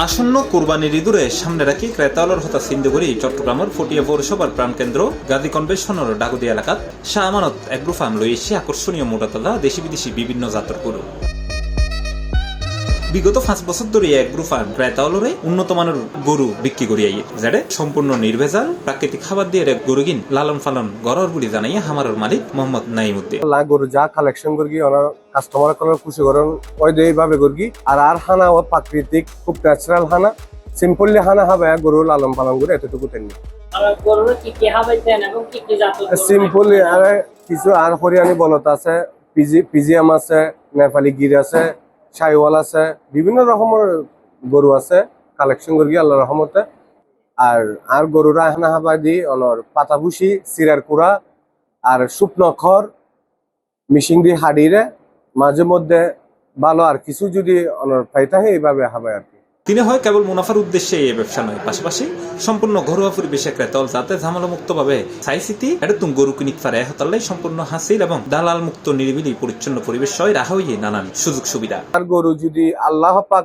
আসন্ন কোরবানির ঈদুরে সামনে রাখি ক্রেতাওয়ালার হতা সিন্ধুগুড়ি চট্টগ্রামের ফটিয়া পৌরসভার প্রাণকেন্দ্র গাজী কনভেনশনের ডাগুদি এলাকাত শাহ আমানত এগ্রো ফার্ম লই এসে আকর্ষণীয় মোটাতাজা দেশি বিদেশি বিভিন্ন জাতের গরু। বিগত 5 বছর ধরে এগ্রো ফার্ম ক্রেতাওয়ালরে উন্নত মানের গরু বিক্রি করি আইয়ে যারে সম্পূর্ণ নির্ভেজাল প্রাকৃতিক খাবার দিয়ে গরু কিন লালন পালন গড়র বলে জানাইয়া হামারের মালিক মোহাম্মদ নাইমুদ্দিন। গরু যা কালেকশন করি ওনার কাস্টমার করার খুশি করেন ওই এইভাবে করি আর হানা ও প্রাকৃতিক খুব ন্যাচারাল হানা সিম্পলি হানা হবে গরু লালন পালন করে এতটুকু তেমনি সিম্পলি আর কিছু আর হরিয়ানি বলত আছে পিজিএম আছে নেপালি গির আছে শাইওয়াল আছে বিভিন্ন রকমের গরু আছে কালেকশন করি আল্লাহ রহমতে। আর গরুরা হানা হাবা দি অনর পাতাভুসি সিরার কুড়া আর শুকনো খড় মিশিং দিয়ে হাডিরে মাঝে মধ্যে ভালো আর কিছু যদি অনর পাইতে হয় এইভাবে হবে আর কি। তিনি হয় কেবল মুনাফার উদ্দেশ্যে এই ব্যবসা নয়, পাশাপাশি সম্পূর্ণ ঘরোয়া পরিবেশে ক্রেতাল যাতে ঝামেলা মুক্ত ভাবে চাইচিতি এটা তুমি গরু কিনিত পারে হতাল্লাই সম্পূর্ণ হাসিল এবং দালাল মুক্ত নিরিবিলি পরিচ্ছন্ন পরিবেশ সহ রাখা হইয়ে নানান সুযোগ সুবিধা। আর গরু যদি আল্লাহ পাক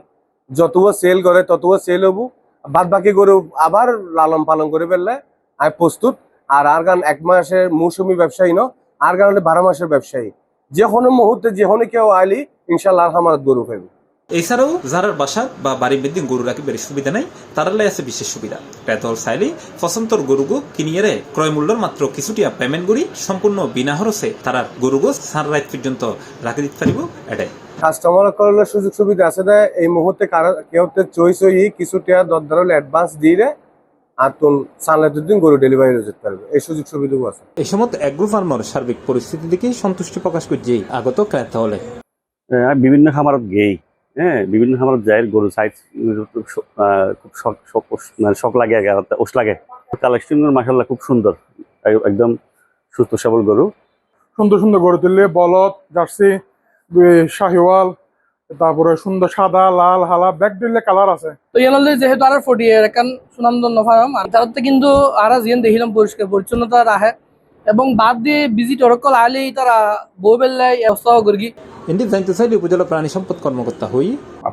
যতও সেল করে ততও সেল হবো, বাদ বাকি গরু আবার লালন পালন করে ফেললে আমি প্রস্তুত। আর গান 1 মাসের মৌসুমী ব্যবসায়ী ন আর গান 12 মাসের ব্যবসায়ী, যে কোনো মুহূর্তে যে কোনো কেউ আইলি ইনশাল্লাহ আমার গরু ফেলবে। এছাড়াও যারা বাসাত বা বাড়ির মধ্যে গরু রাখি বেশি সুবিধা নাই তারালাই আছে বিশেষ সুবিধা। ক্রেতাল চাইলে পছন্দর গরুগো কিনিয়ে ক্রয় মূল্যের মাত্র কিছুটিয়া পেমেন্ট করি সম্পূর্ণ বিনা খরচে তারা গরুগো সানরাইজ পর্যন্ত রাখি দিতে পারিব। এটাই কাস্টমার করলে সুযোগ সুবিধা আছে যে এই মুহূর্তে কেউ চয়েস হই কিছুটিয়া দরদার হলে অ্যাডভান্স দিয়ে আর তুম সানলাইটের দিন গরু ডেলিভারি যেতে পারবে, এই সুযোগ সুবিধাও আছে। এই সময় এগ্রো ফার্মের সার্বিক পরিস্থিতি দেখে সন্তুষ্টি প্রকাশ করছে আগত ক্রেতা হলে বিভিন্ন খামারত গেই বিভিন্ন খামারত যায় গরু সাইজ খুব শখ লাগে ওষ লাগে। কালেকশন মাশাআল্লাহ খুব সুন্দর, একদম সুস্থ সবল গরু, সুন্দর সুন্দর গরু তুললে বলদ জার্সি শাহিওয়াল তারপরে সুন্দর সাদা লাল হালা ব্যাক দিলে কালার আছে। তো ইয়ানলে যেহেতু আর 40 একান সুনামধন্য ফার্ম আর তারতে কিন্তু আর জিয়ান দেখিলাম পরিষ্কার পরিচ্ছন্নতা রাখে এবং বাদ দিয়ে ভিজিট অরকল আইলে তারা বউবেল্লাই ব্যবস্থা করি। এন্ডি জানতে চাইলে উপজেলা প্রাণী সম্পদ কর্মকর্তা হই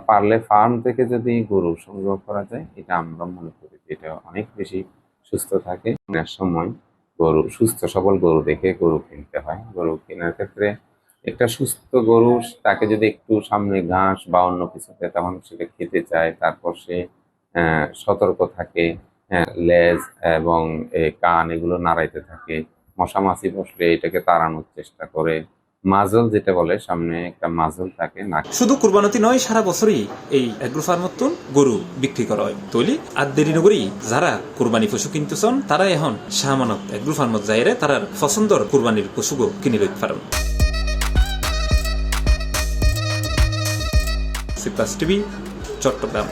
পারলে ফার্ম থেকে যদি গরু সংগ্রহ করা যায় এটা আমরা মনে করি এটা অনেক বেশি সুস্থ থাকে। অনেক সময় গরু সুস্থ সবল গরু দেখে গরু কিনতে হয়। গরু কেনার ক্ষেত্রে একটা সুস্থ গরু তাকে যদি একটু সামনে ঘাস বা অন্য কিছুতে তখন সেটা খেতে চায়, তারপর সে সতর্ক থাকে, লেজ এবং কান এগুলো নাড়াইতে থাকে, মশা মাছি বসলে এটাকে তাড়ানোর চেষ্টা করে। মাজল যেটা বলে সামনে একটা মাজল থাকে না। শুধু কুরবানতি নয়, সারা বছরই এই এগ্রো ফার্মতন গরু বিক্রি করা হয়। তৈলি আর দেরি নগরী যারা কুরবানি পশু কিনতেছন তারা এখন শাহ আমানত এগ্রো ফার্মত যাইরে তারার পছন্দর কুরবানির পশুগো কিনে লইতে পারেন। C plus TV, Chittagong.